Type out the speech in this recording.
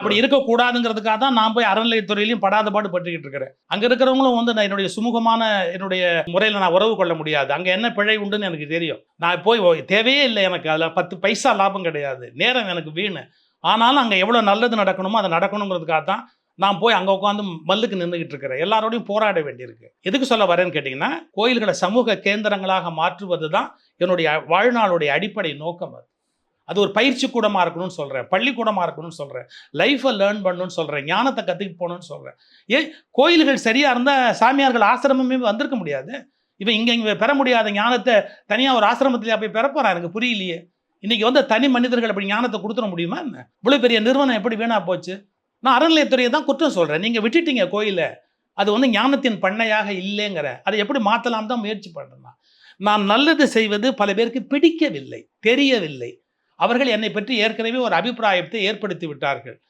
அப்படி இருக்கக்கூடாதுங்கிறதுக்காக தான் நான் போய் அறநிலையத்துறையிலையும் படாத பாடு பட்டுக்கிட்டு இருக்கிறேன். அங்க இருக்கிறவங்களும் வந்து நான் என்னுடைய முறையில நான் உறவு கொள்ள முடியாது. அங்க என்ன பிழை உண்டுன்னு எனக்கு தெரியும். நான் போய் தேவையே இல்லை எனக்கு. அதுல 10 பைசா லாபம் கிடையாது. நேரம் எனக்கு வீணு. ஆனாலும் அங்க எவ்வளவு நல்லது நடக்கணுமோ அது நடக்கணுங்கிறதுக்காக தான் நான் போய் அங்க உட்கார்ந்து மல்லுக்கு நின்னுகிட்டு இருக்கிறேன். எல்லாரோடையும் போராட வேண்டியிருக்கு. எதுக்கு சொல்ல வரேன்னு கேட்டீங்கன்னா, கோயில்கள சமூக கேந்திரங்களாக மாற்றுவது தான் என்னுடைய வாழ்நாளுடைய அடிப்படை நோக்கம் அது. அது ஒரு பயிற்சி கூடமா இருக்கணும்னு சொல்றேன். பள்ளிக்கூடமா இருக்கணும்னு சொல்றேன். லைஃப்ப லேர்ன் பண்ணணும்னு சொல்றேன். ஞானத்த கத்துக்கிட்டு போணும்னு சொல்றேன். ஏன் கோயில்கள் சரியா இருந்தா சாமியார்கள் ஆசிரமமே வந்திருக்க முடியாது. இங்க பெற முடியாத ஞானத்த தனியா ஒரு ஆசிரமத்திலயா போய் பெறப் போறான்? எனக்கு புரியலையே. இன்னைக்கு வந்து தனி மனிதர்கள் அப்படி ஞானத்த குடுத்துற முடியுமா என்ன? இவ்வளவு பெரிய நிறுவனம் எப்படி வீணா போச்சு? நான் அறநிலையத்துறைய தான் குற்றம் சொல்றேன். நீங்க விட்டுட்டீங்க கோயில. அது வந்து ஞானத்தின் பண்ணையாக இல்லைங்கிறேன். அதை எப்படி மாத்தலாம்னு தான் முயற்சி பண்றேன் நான். நான் நல்லது செய்வது பல பேருக்கு பிடிக்கவில்லை, தெரியவில்லை. அவர்கள் என்னை பற்றி ஏற்கனவே ஒரு அபிப்பிராயத்தை ஏற்படுத்தி விட்டார்கள்.